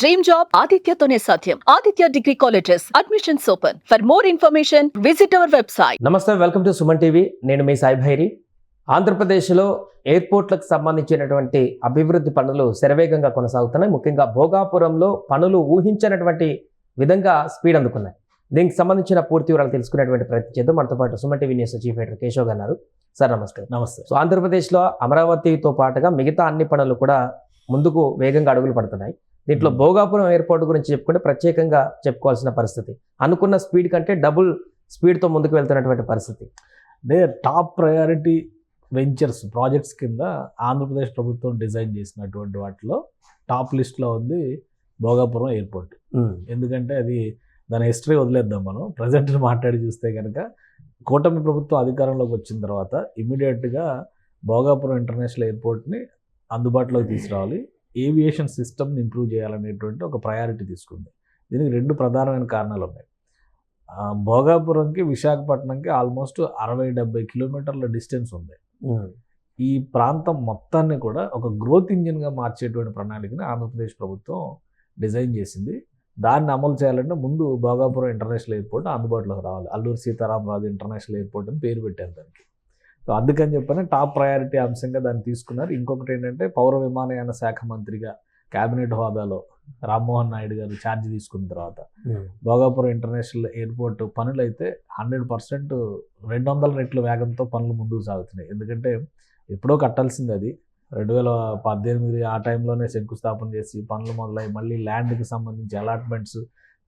Dream job ఆదిత్యతోనే సాధ్యం. Aditya degree colleges admissions open. For more information visit our website. నమస్తే, welcome to Suman TV. నేను మీ సాయి భైరి. ఆంధ్రప్రదేశ్లో ఎయిర్పోర్ట్లకు సంబంధించినటువంటి అభివృద్ధి పనులు శరవేగంగా కొనసాగుతున్నాయి. ముఖ్యంగా భోగాపురంలో పనులు ఊహించినటువంటి విధంగా స్పీడ్ అందుకున్నాయి. దీనికి సంబంధించిన పూర్తి వివరాలు తెలుసుకునేటువంటి ప్రయత్నం చేద్దాం. మనతో పాటు Suman TV news chief editor Keshav గారు ఉన్నారు. సార్ నమస్తే. నమస్తే. సో ఆంధ్రప్రదేశ్లో అమరావతితో పాటుగా మిగతా అన్ని పనులు కూడా ముందుకు వేగంగా అడుగులు పడుతున్నాయి. దీంట్లో భోగాపురం ఎయిర్పోర్ట్ గురించి చెప్పుకుంటే ప్రత్యేకంగా చెప్పుకోవాల్సిన పరిస్థితి. అనుకున్న స్పీడ్ కంటే డబుల్ స్పీడ్తో ముందుకు వెళ్తున్నటువంటి పరిస్థితి. అంటే టాప్ ప్రయారిటీ వెంచర్స్ ప్రాజెక్ట్స్ కింద ఆంధ్రప్రదేశ్ ప్రభుత్వం డిజైన్ చేసినటువంటి వాటిలో టాప్ లిస్ట్లో ఉంది భోగాపురం ఎయిర్పోర్ట్. ఎందుకంటే అది దాని హిస్టరీ వదిలేద్దాం. మనం ప్రజెంట్ మాట్లాడి చూస్తే కనుక కూటమి ప్రభుత్వం అధికారంలోకి వచ్చిన తర్వాత ఇమ్మీడియట్గా భోగాపురం ఇంటర్నేషనల్ ఎయిర్పోర్ట్ని అందుబాటులోకి తీసుకురావాలి, ఏవియేషన్ సిస్టమ్ని ఇంప్రూవ్ చేయాలనేటువంటి ఒక ప్రయారిటీ తీసుకుంది. దీనికి రెండు ప్రధానమైన కారణాలు ఉన్నాయి. భోగాపురంకి విశాఖపట్నంకి ఆల్మోస్ట్ 60-70 కిలోమీటర్ల డిస్టెన్స్ ఉంది. ఈ ప్రాంతం మొత్తాన్ని కూడా ఒక గ్రోత్ ఇంజిన్గా మార్చేటువంటి ప్రణాళికని ఆంధ్రప్రదేశ్ ప్రభుత్వం డిజైన్ చేసింది. దాన్ని అమలు చేయాలంటే ముందు భోగాపురం ఇంటర్నేషనల్ ఎయిర్పోర్ట్ అందుబాటులోకి రావాలి. అల్లూరి సీతారామరాజు ఇంటర్నేషనల్ ఎయిర్పోర్ట్ అని పేరు పెట్టారు దానికి. సో అందుకని చెప్పని టాప్ ప్రయారిటీ అంశంగా దాన్ని తీసుకున్నారు. ఇంకొకటి ఏంటంటే పౌర విమానయాన శాఖ మంత్రిగా క్యాబినెట్ హోదాలో రామ్మోహన్ నాయుడు గారు ఛార్జ్ తీసుకున్న తర్వాత భోగాపురం ఇంటర్నేషనల్ ఎయిర్పోర్ట్ పనులు అయితే 100% 200 రెట్ల వేగంతో పనులు ముందుకు సాగుతున్నాయి. ఎందుకంటే ఎప్పుడో కట్టాల్సింది అది 2018 ఆ టైంలోనే శంకుస్థాపన చేసి పనులు మొదలై మళ్ళీ ల్యాండ్కి సంబంధించి అలాట్మెంట్స్,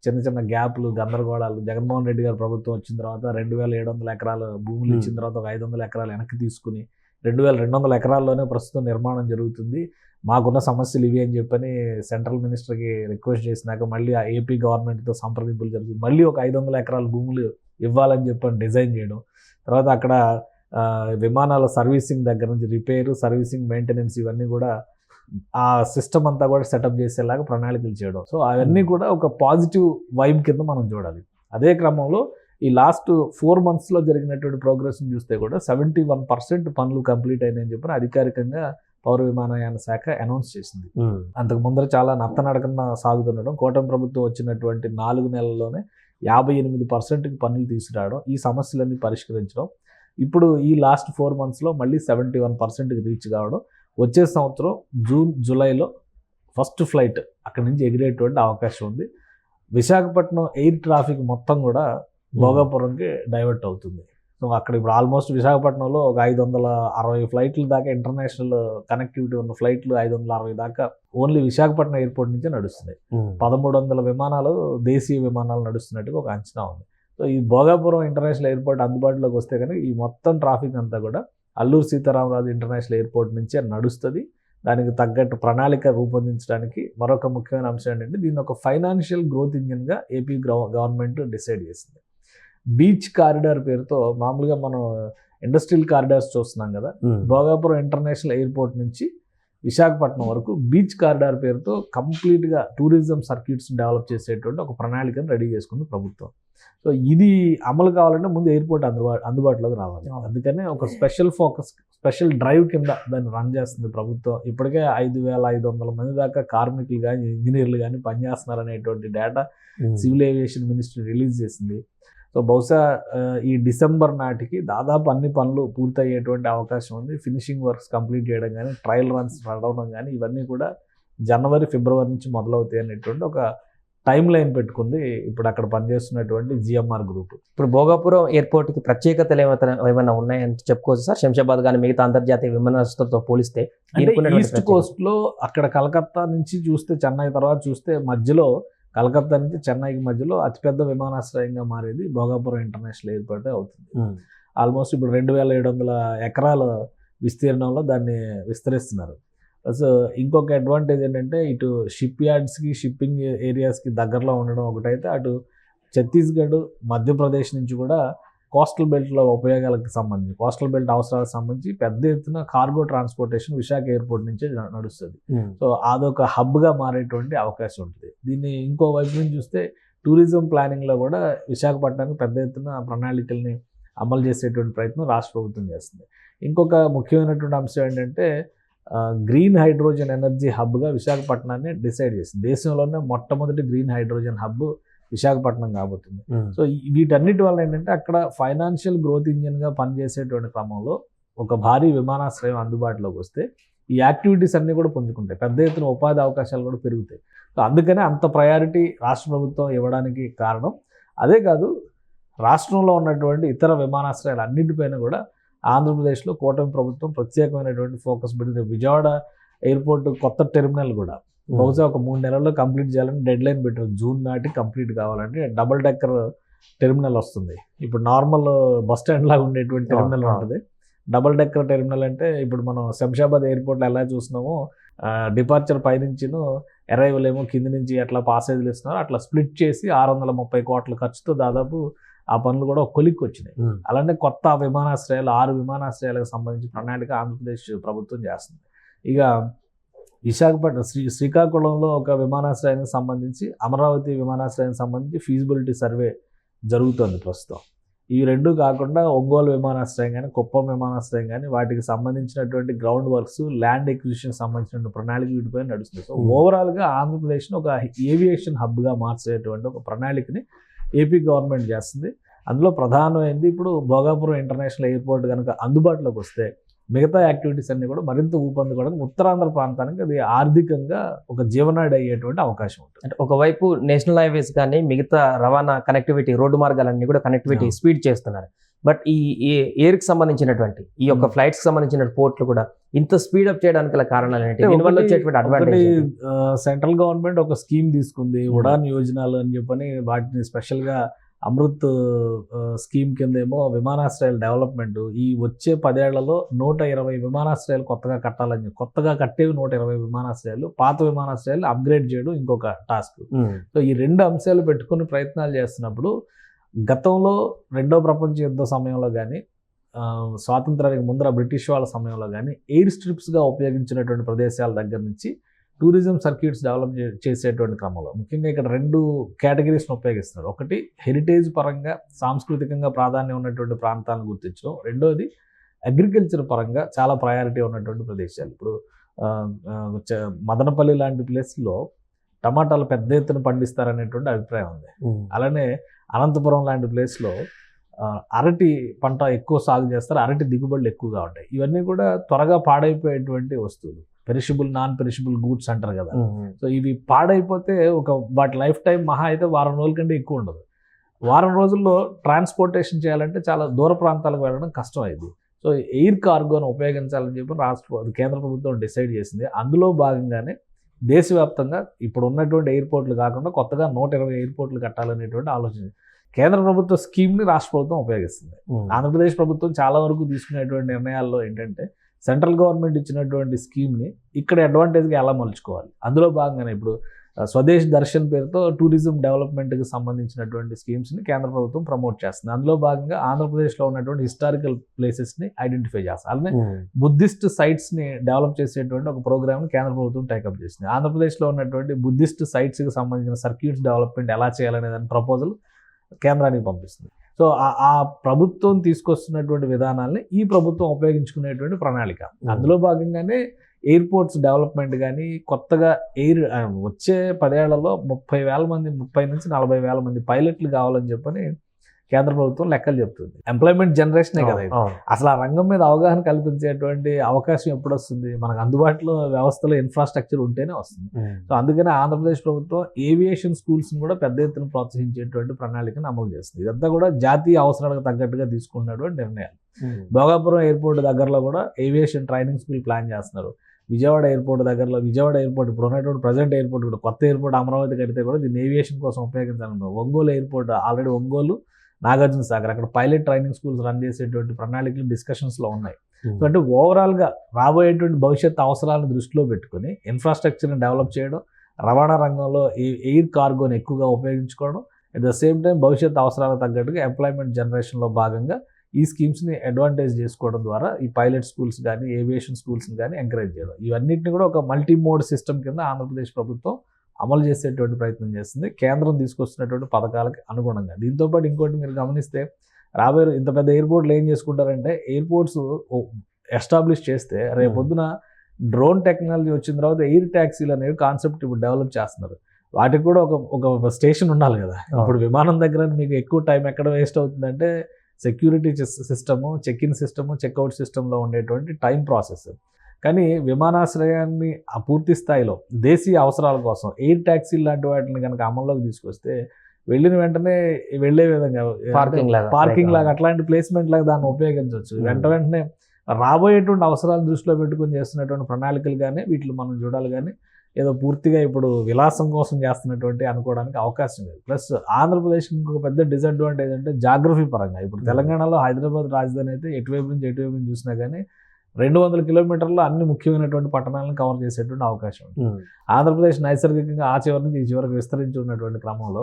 చిన్న చిన్న గ్యాప్లు, గందరగోళాలు. జగన్మోహన్ రెడ్డి గారు ప్రభుత్వం వచ్చిన తర్వాత 2700 ఎకరాల భూములు ఇచ్చిన తర్వాత ఒక 500 ఎకరాలు వెనక్కి తీసుకుని 2200 ఎకరాల్లోనే ప్రస్తుతం నిర్మాణం జరుగుతుంది. మాకున్న సమస్యలు ఇవి అని చెప్పని సెంట్రల్ మినిస్టర్కి రిక్వెస్ట్ చేసినాక మళ్ళీ ఆ ఏపీ గవర్నమెంట్తో సంప్రదింపులు జరుగుతుంది. మళ్ళీ ఒక 500 ఎకరాల భూములు ఇవ్వాలని చెప్పని డిజైన్ చేయడం. తర్వాత అక్కడ విమానాల సర్వీసింగ్ దగ్గర నుంచి రిపేరు, సర్వీసింగ్, మెయింటెనెన్స్ ఇవన్నీ కూడా ఆ సిస్టమ్ అంతా కూడా సెటప్ చేసేలాగా ప్రణాళికలు చేయడం. సో అవన్నీ కూడా ఒక పాజిటివ్ వైబ్ కింద మనం చూడాలి. అదే క్రమంలో ఈ లాస్ట్ 4 monthsలో జరిగినటువంటి ప్రోగ్రెస్ని చూస్తే కూడా 71% పనులు కంప్లీట్ అయినాయని చెప్పి అధికారికంగా పౌర విమానయాన శాఖ అనౌన్స్ చేసింది. అంతకు ముందర చాలా నత్తనడకన సాగుతుండడం, కూటమి ప్రభుత్వం వచ్చినటువంటి 4 నెలల్లోనే 58%కి పనులు తీసుకురావడం, ఈ సమస్యలన్నీ పరిష్కరించడం. ఇప్పుడు ఈ లాస్ట్ 4 monthsలో మళ్ళీ 71%కి రీచ్ కావడం. వచ్చే సంవత్సరం జూన్, జూలైలో ఫస్ట్ ఫ్లైట్ అక్కడి నుంచి ఎగిరేటువంటి అవకాశం ఉంది. విశాఖపట్నం ఎయిర్ ట్రాఫిక్ మొత్తం కూడా భోగాపురంకి డైవర్ట్ అవుతుంది. సో అక్కడ ఇప్పుడు ఆల్మోస్ట్ విశాఖపట్నంలో ఒక 560 ఫ్లైట్ల దాకా ఇంటర్నేషనల్ కనెక్టివిటీ ఉన్న ఫ్లైట్లు 560 దాకా ఓన్లీ విశాఖపట్నం ఎయిర్పోర్ట్ నుంచే నడుస్తున్నాయి. 1300 విమానాలు దేశీయ విమానాలు నడుస్తున్నట్టుగా ఒక అంచనా ఉంది. సో ఈ భోగాపురం ఇంటర్నేషనల్ ఎయిర్పోర్ట్ అందుబాటులోకి వస్తే కనుక ఈ మొత్తం ట్రాఫిక్ అంతా కూడా అల్లూరి సీతారామరాజు ఇంటర్నేషనల్ ఎయిర్పోర్ట్ నుంచే నడుస్తుంది. దానికి తగ్గట్టు ప్రణాళిక రూపొందించడానికి మరొక ముఖ్యమైన అంశం ఏంటంటే దీన్ని ఒక ఫైనాన్షియల్ గ్రోత్ ఇంజిన్గా ఏపీ గవర్నమెంట్ డిసైడ్ చేసింది. బీచ్ కారిడార్ పేరుతో మామూలుగా మనం ఇండస్ట్రియల్ కారిడార్స్ చూస్తున్నాం కదా, భోగాపురం ఇంటర్నేషనల్ ఎయిర్పోర్ట్ నుంచి విశాఖపట్నం వరకు బీచ్ కారిడార్ పేరుతో కంప్లీట్గా టూరిజం సర్క్యూట్స్ని డెవలప్ చేసేటువంటి ఒక ప్రణాళికను రెడీ చేసుకుంది ప్రభుత్వం. సో ఇది అమలు కావాలంటే ముందు ఎయిర్పోర్ట్ అందుబాటులోకి రావాలి. అందుకనే ఒక స్పెషల్ డ్రైవ్ కింద దాన్ని రన్ చేస్తుంది ప్రభుత్వం. ఇప్పటికే 5500 మంది దాకా కార్మికులు కానీ ఇంజనీర్లు కానీ పనిచేస్తున్నారు అనేటువంటి data civil aviation ministry release చేసింది. సో బహుశా ఈ డిసెంబర్ నాటికి దాదాపు అన్ని పనులు పూర్తయ్యేటువంటి అవకాశం ఉంది. ఫినిషింగ్ వర్క్స్ కంప్లీట్ చేయడం కానీ, ట్రయల్ రన్స్ నడవడం కానీ ఇవన్నీ కూడా జనవరి, ఫిబ్రవరి నుంచి మొదలవుతాయి అనేటువంటి ఒక టైం లైన్ పెట్టుకుంది ఇప్పుడు అక్కడ పనిచేస్తున్నటువంటి జిఎంఆర్ గ్రూప్. ఇప్పుడు భోగాపురం ఎయిర్పోర్ట్కి ప్రత్యేకతలు ఏమైనా ఉన్నాయని చెప్పుకోవచ్చు సార్? శంషాబాద్ కానీ మిగతా అంతర్జాతీయ విమానాశ్రయంతో పోలిస్తే ఈస్ట్ కోస్ట్లో అక్కడ కలకత్తా నుంచి చూస్తే, చెన్నై తర్వాత చూస్తే మధ్యలో కలకత్తా నుంచి చెన్నైకి మధ్యలో అతిపెద్ద విమానాశ్రయంగా మారేది భోగాపురం ఇంటర్నేషనల్ ఎయిర్పోర్ట్ అవుతుంది. ఆల్మోస్ట్ ఇప్పుడు 2700 ఎకరాల విస్తీర్ణంలో దాన్ని విస్తరిస్తున్నారు. సో ఇంకొక అడ్వాంటేజ్ ఏంటంటే ఇటు షిప్ యార్డ్స్కి, షిప్పింగ్ ఏరియాస్కి దగ్గరలో ఉండడం ఒకటైతే, అటు ఛత్తీస్గఢ్, మధ్యప్రదేశ్ నుంచి కూడా కోస్టల్ బెల్ట్లో ఉపయోగాలకు సంబంధించి, కోస్టల్ బెల్ట్ అవసరాలకు సంబంధించి పెద్ద ఎత్తున కార్గో ట్రాన్స్పోర్టేషన్ విశాఖ ఎయిర్పోర్ట్ నుంచే నడుస్తుంది. సో అదొక హబ్గా మారేటువంటి అవకాశం ఉంటుంది. దీన్ని ఇంకో వైపు నుంచి చూస్తే టూరిజం ప్లానింగ్లో కూడా విశాఖపట్నానికి పెద్ద ఎత్తున ప్రణాళికల్ని అమలు చేసేటువంటి ప్రయత్నం రాష్ట్ర ప్రభుత్వం చేస్తుంది. ఇంకొక ముఖ్యమైనటువంటి అంశం ఏంటంటే గ్రీన్ హైడ్రోజన్ ఎనర్జీ హబ్గా విశాఖపట్నాన్ని డిసైడ్ చేసింది. దేశంలోనే మొట్టమొదటి గ్రీన్ హైడ్రోజన్ హబ్ విశాఖపట్నం కాబోతుంది. సో వీటన్నిటి వల్ల ఏంటంటే అక్కడ ఫైనాన్షియల్ గ్రోత్ ఇంజిన్గా పనిచేసేటువంటి క్రమంలో ఒక భారీ విమానాశ్రయం అందుబాటులోకి వస్తే ఈ యాక్టివిటీస్ అన్నీ కూడా పుంజుకుంటాయి, పెద్ద ఎత్తున ఉపాధి అవకాశాలు కూడా పెరుగుతాయి. సో అందుకనే అంత ప్రయారిటీ రాష్ట్ర ప్రభుత్వం ఇవ్వడానికి కారణం. అదే కాదు, రాష్ట్రంలో ఉన్నటువంటి ఇతర విమానాశ్రయాలు అన్నింటిపైన కూడా ఆంధ్రప్రదేశ్లో కూటమి ప్రభుత్వం ప్రత్యేకమైనటువంటి ఫోకస్ పెడుతుంది. విజయవాడ ఎయిర్పోర్ట్ కొత్త టెర్మినల్ కూడా బహుశా ఒక 3 నెలల్లో కంప్లీట్ చేయాలని డెడ్ లైన్ పెట్టారు. జూన్ నాటి కంప్లీట్ కావాలంటే డబుల్ డెక్కర్ టెర్మినల్ వస్తుంది. ఇప్పుడు నార్మల్ బస్ స్టాండ్ లాగా ఉండేటువంటి టెర్మినల్ ఉంటుంది. డబుల్ డెక్కర్ టెర్మినల్ అంటే ఇప్పుడు మనం శంషాబాద్ ఎయిర్పోర్ట్లో ఎలా చూస్తున్నామో డిపార్చర్ పైనుంచిను అరైవల్ ఏమో కింది నుంచి అట్లా పాసేజ్లు ఇస్తున్నారు, అట్లా స్ప్లిట్ చేసి 630 కోట్ల ఖర్చుతో దాదాపు ఆ పనులు కూడా ఒక కొలిక్కి వచ్చినాయి. అలానే కొత్త విమానాశ్రయాలు 6 విమానాశ్రయాలకు సంబంధించి ప్రణాళిక ఆంధ్రప్రదేశ్ ప్రభుత్వం చేస్తుంది. ఇక విశాఖపట్నం శ్రీకాకుళంలో ఒక విమానాశ్రయానికి సంబంధించి, అమరావతి విమానాశ్రయానికి సంబంధించి ఫీజిబిలిటీ సర్వే జరుగుతుంది ప్రస్తుతం. ఇవి రెండు కాకుండా ఒంగోలు విమానాశ్రయం కానీ, కుప్పం విమానాశ్రయం కానీ, వాటికి సంబంధించినటువంటి గ్రౌండ్ వర్క్స్, ల్యాండ్ ఎక్విజిషన్ సంబంధించిన ప్రణాళిక వీటిపై నడుస్తుంది. సో ఓవరాల్గా ఆంధ్రప్రదేశ్ను ఒక ఏవియేషన్ హబ్గా మార్చేటువంటి ఒక ప్రణాళికని ఏపీ గవర్నమెంట్ చేస్తుంది. అందులో ప్రధానమైంది ఇప్పుడు భోగాపురం ఇంటర్నేషనల్ ఎయిర్పోర్ట్ కనుక అందుబాటులోకి వస్తే మిగతా యాక్టివిటీస్ అన్నీ కూడా మరింత ఊపందుకోవడానికి ఉత్తరాంధ్ర ప్రాంతానికి అది ఆర్థికంగా ఒక జీవనాడి అయ్యేటువంటి అవకాశం ఉంటుంది. అంటే ఒకవైపు నేషనల్ హైవేస్ కానీ మిగతా రవాణా కనెక్టివిటీ, రోడ్డు మార్గాలన్నీ కూడా కనెక్టివిటీ స్పీడ్ చేస్తున్నారు. బట్ ఈ ఎయిర్కి సంబంధించినటువంటి ఈ యొక్క ఫ్లైట్స్కి సంబంధించిన పోర్ట్లు కూడా ఇంత స్పీడ్ అప్ చేయడానికి గల కారణాలు ఏంటి? దీనివల్ల వచ్చేటువంటి అడ్వాంటేజ్ సెంట్రల్ గవర్నమెంట్ ఒక స్కీమ్ తీసుకుంది, ఉడాన్ యోజనాలు అని చెప్పని. వాటిని స్పెషల్గా అమృత్ స్కీమ్ కింద ఏమో విమానాశ్రయాల డెవలప్మెంట్ ఈ వచ్చే 10 ఏళ్లలో 120 విమానాశ్రయాలు కొత్తగా కట్టాలని చెప్పి, కొత్తగా కట్టేవి 120 విమానాశ్రయాలు, పాత విమానాశ్రయాలు అప్గ్రేడ్ చేయడం ఇంకొక టాస్క్. సో ఈ 2 అంశాలు పెట్టుకుని ప్రయత్నాలు చేస్తున్నప్పుడు గతంలో 2వ ప్రపంచ యుద్ధ సమయంలో కానీ, స్వాతంత్రానికి ముందర బ్రిటిష్ వాళ్ళ సమయంలో కానీ ఎయిర్ స్ట్రిప్స్గా ఉపయోగించినటువంటి ప్రదేశాల దగ్గర నుంచి టూరిజం సర్క్యూట్స్ డెవలప్ చేసేటువంటి క్రమంలో ముఖ్యంగా ఇక్కడ 2 కేటగిరీస్ని ఉపయోగిస్తున్నారు. ఒకటి హెరిటేజ్ పరంగా సాంస్కృతికంగా ప్రాధాన్యం ఉన్నటువంటి ప్రాంతాలను గుర్తించడం, రెండోది అగ్రికల్చర్ పరంగా చాలా ప్రయారిటీ ఉన్నటువంటి ప్రదేశాలు. ఇప్పుడు మదనపల్లి లాంటి ప్లేస్లో టమాటాలు పెద్ద ఎత్తున పండిస్తారనేటువంటి అభిప్రాయం ఉంది. అలానే అనంతపురం లాంటి ప్లేస్లో అరటి పంట ఎక్కువ సాగు చేస్తారు, అరటి దిగుబడులు ఎక్కువగా ఉంటాయి. ఇవన్నీ కూడా త్వరగా పాడైపోయేటువంటి వస్తువులు, పెరిషబుల్ నాన్ పెరిషబుల్ గూడ్స్ అంటారు కదా. సో ఇవి పాడైపోతే వాటి లైఫ్ టైం మహా అయితే వారం రోజుల కంటే ఎక్కువ ఉండదు. వారం రోజుల్లో ట్రాన్స్పోర్టేషన్ చేయాలంటే చాలా దూర ప్రాంతాలకు వెళ్ళడం కష్టం అయింది. సో ఎయిర్ కార్గోను ఉపయోగించాలని చెప్పి కేంద్ర ప్రభుత్వం డిసైడ్ చేసింది. అందులో భాగంగానే దేశవ్యాప్తంగా ఇప్పుడు ఉన్నటువంటి ఎయిర్పోర్ట్లు కాకుండా కొత్తగా 120 ఎయిర్పోర్ట్లు కట్టాలనేటువంటి ఆలోచన కేంద్ర ప్రభుత్వ స్కీమ్ని రాష్ట్ర ప్రభుత్వం ఉపయోగిస్తుంది. ఆంధ్రప్రదేశ్ ప్రభుత్వం చాలా వరకు తీసుకునేటువంటి నిర్ణయాల్లో ఏంటంటే సెంట్రల్ గవర్నమెంట్ ఇచ్చినటువంటి స్కీమ్ని ఇక్కడ అడ్వాంటేజ్గా ఎలా మలుచుకోవాలి. అందులో భాగంగానే ఇప్పుడు స్వదేశ్ దర్శన్ పేరుతో టూరిజం డెవలప్మెంట్కి సంబంధించినటువంటి స్కీమ్స్ని కేంద్ర ప్రభుత్వం ప్రమోట్ చేస్తుంది. అందులో భాగంగా ఆంధ్రప్రదేశ్లో ఉన్నటువంటి హిస్టారికల్ ప్లేసెస్ని ఐడెంటిఫై చేస్తుంది. అలానే బుద్ధిస్ట్ సైట్స్ని డెవలప్ చేసేటువంటి ఒక ప్రోగ్రామ్ని కేంద్ర ప్రభుత్వం టేకప్ చేసింది. ఆంధ్రప్రదేశ్లో ఉన్నటువంటి బుద్ధిస్ట్ సైట్స్కి సంబంధించిన సర్క్యూట్స్ డెవలప్మెంట్ ఎలా చేయాలనే దాని ప్రపోజల్ కేంద్రానికి పంపిస్తుంది. సో ఆ ప్రభుత్వం తీసుకొస్తున్నటువంటి విధానాల్ని ఈ ప్రభుత్వం ఉపయోగించుకునేటువంటి ప్రణాళిక. అందులో భాగంగానే ఎయిర్పోర్ట్స్ డెవలప్మెంట్ కానీ, కొత్తగా వచ్చే 10 ఏళ్లలో 30,000 మంది, 30 నుంచి 40,000 మంది పైలట్లు కావాలని చెప్పని కేంద్ర ప్రభుత్వం లెక్కలు చెప్తుంది. ఎంప్లాయ్మెంట్ జనరేషనే కదా ఇది. అసలు ఆ రంగం మీద అవగాహన కల్పించేటువంటి అవకాశం ఎప్పుడు వస్తుంది? మనకు అందుబాటులో వ్యవస్థలో ఇన్ఫ్రాస్ట్రక్చర్ ఉంటేనే వస్తుంది. సో అందుకనే ఆంధ్రప్రదేశ్ ప్రభుత్వం ఏవియేషన్ స్కూల్స్ని కూడా పెద్ద ఎత్తున ప్రోత్సహించేటువంటి ప్రణాళికను అమలు చేస్తుంది. ఇదంతా కూడా జాతీయ అవసరాలకు తగ్గట్టుగా తీసుకున్నటువంటి నిర్ణయాలు. భోగాపురం ఎయిర్పోర్ట్ దగ్గరలో కూడా ఏవియేషన్ ట్రైనింగ్ స్కూల్ ప్లాన్ చేస్తున్నారు. విజయవాడ ఎయిర్పోర్ట్ దగ్గరలో, విజయవాడ ఎయిర్పోర్ట్ ఇప్పుడు ఉన్నటువంటి ప్రజెంట్ ఎయిర్పోర్ట్ కూడా కొత్త ఎయిర్పోర్ట్ అమరావతి కడితే కూడా దీన్ని ఏవియేషన్ కోసం ఉపయోగించాలన్నారు. ఒంగోలు ఎయిర్పోర్ట్ ఆల్రెడీ ఒంగోలు, నాగార్జున సాగర్ అక్కడ పైలట్ ట్రైనింగ్ స్కూల్స్ రన్ చేసేటువంటి ప్రణాళికలు డిస్కషన్స్లో ఉన్నాయి. సో అంటే ఓవరాల్గా రాబోయేటువంటి భవిష్యత్ అవసరాలను దృష్టిలో పెట్టుకుని ఇన్ఫ్రాస్ట్రక్చర్ని డెవలప్ చేయడం, రవాణా రంగంలో ఎయిర్ కార్గోని ఎక్కువగా ఉపయోగించుకోవడం, అట్ ద సేమ్ టైం భవిష్యత్ అవసరాలకు తగ్గట్టుగా ఎంప్లాయ్మెంట్ జనరేషన్లో భాగంగా ఈ స్కీమ్స్ని అడ్వాంటేజ్ చేసుకోవడం ద్వారా ఈ పైలట్ స్కూల్స్ కానీ, ఏవియేషన్ స్కూల్స్ని కానీ ఎంకరేజ్ చేయడం, ఇవన్నింటినీ కూడా ఒక మల్టీ మోడ్ సిస్టమ్ కింద ఆంధ్రప్రదేశ్ ప్రభుత్వం అమలు చేసేటువంటి ప్రయత్నం చేస్తుంది కేంద్రం తీసుకొస్తున్నటువంటి పథకాలకు అనుగుణంగా. దీంతోపాటు ఇంకోటి మీరు గమనిస్తే రాబోయే ఇంత పెద్ద ఎయిర్పోర్ట్లు ఏం చేసుకుంటారంటే ఎయిర్పోర్ట్స్ ఎస్టాబ్లిష్ చేస్తే రేపొద్దున డ్రోన్ టెక్నాలజీ వచ్చిన తర్వాత ఎయిర్ ట్యాక్సీలు అనేవి కాన్సెప్ట్ ఇప్పుడు డెవలప్ చేస్తున్నారు. వాటికి కూడా ఒక స్టేషన్ ఉండాలి కదా. ఇప్పుడు విమానం దగ్గర మీకు ఎక్కువ టైం ఎక్కడ వేస్ట్ అవుతుందంటే security system, check in system, checkout సిస్టంలో ఉండేటువంటి టైం ప్రాసెస్. కానీ విమానాశ్రయాన్ని ఆ పూర్తి స్థాయిలో దేశీయ అవసరాల కోసం ఎయిర్ ట్యాక్సీ లాంటి వాటిని కనుక అమల్లోకి తీసుకొస్తే వెళ్ళిన వెంటనే వెళ్ళే విధంగా పార్కింగ్ లాగా అట్లాంటి ప్లేస్మెంట్ లాగా దాన్ని ఉపయోగించవచ్చు. వెంటనే రాబోయేటువంటి అవసరాలను దృష్టిలో పెట్టుకుని చేస్తున్నటువంటి ప్రణాళికలు కానీ వీటిని మనం చూడాలి. కానీ ఏదో పూర్తిగా ఇప్పుడు విలాసం కోసం చేస్తున్నటువంటి అనుకోవడానికి అవకాశం లేదు. ప్లస్ ఆంధ్రప్రదేశ్కి ఇంకొక పెద్ద డిసడ్వాంటేజ్ అంటే జాగ్రఫీ పరంగా ఇప్పుడు తెలంగాణలో హైదరాబాద్ రాజధాని అయితే ఎటువైపు నుంచి చూసినా కానీ 200 కిలోమీటర్లో అన్ని ముఖ్యమైనటువంటి పట్టణాలను కవర్ చేసేటువంటి అవకాశం ఉంది. ఆంధ్రప్రదేశ్ నైసర్గికంగా ఆ చివరి నుంచి ఈ చివరికి విస్తరించి ఉన్నటువంటి క్రమంలో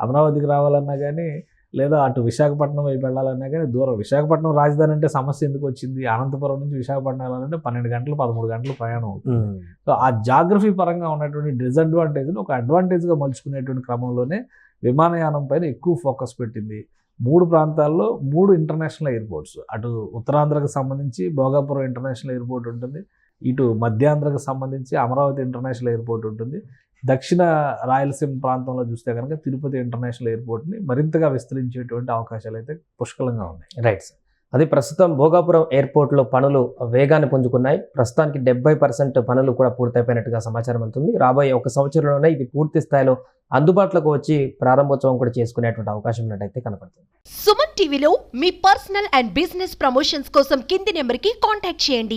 అమరావతికి రావాలన్నా కానీ లేదా అటు విశాఖపట్నం వైపు వెళ్ళాలన్నా కానీ దూరం. విశాఖపట్నం రాజధాని అంటే సమస్య ఎందుకు వచ్చింది? అనంతపురం నుంచి విశాఖపట్నం వెళ్ళాలంటే 12 గంటలు 13 గంటలు ప్రయాణం అవుతుంది. సో ఆ జాగ్రఫీ పరంగా ఉన్నటువంటి డిసడ్వాంటేజ్ని ఒక అడ్వాంటేజ్గా మలుచుకునేటువంటి క్రమంలోనే విమానయానం పైన ఎక్కువ ఫోకస్ పెట్టింది. 3 ప్రాంతాల్లో 3 ఇంటర్నేషనల్ ఎయిర్పోర్ట్స్, అటు ఉత్తరాంధ్రకు సంబంధించి భోగాపురం ఇంటర్నేషనల్ ఎయిర్పోర్ట్ ఉంటుంది, ఇటు మధ్యాంధ్రకు సంబంధించి అమరావతి ఇంటర్నేషనల్ ఎయిర్పోర్ట్ ఉంటుంది, దక్షిణ రాయలసీమ ప్రాంతంలో చూస్తే కనుక తిరుపతి ఇంటర్నేషనల్ ఎయిర్పోర్ట్ని మరింతగా విస్తరించేటువంటి అవకాశాలు అయితే పుష్కలంగా ఉన్నాయి. Right sir. అది ప్రస్తుతం భోగాపురం ఎయిర్పోర్ట్లో పనులు వేగాన్ని పుంజుకున్నాయి. ప్రస్తుతానికి 70% పనులు కూడా పూర్తయిపోయినట్టుగా సమాచారం అందుతుంది. రాబోయే 1 సంవత్సరంలోనే ఇది పూర్తి స్థాయిలో అందుబాటులోకి వచ్చి ప్రారంభోత్సవం కూడా చేసుకునేటువంటి అవకాశం ఉన్నట్టయితే కనపడుతుంది. సుమన్ టీవీలో మీ పర్సనల్ అండ్ బిజినెస్ ప్రమోషన్స్ కోసం కింది నెంబర్కి కాంటాక్ట్ చేయండి.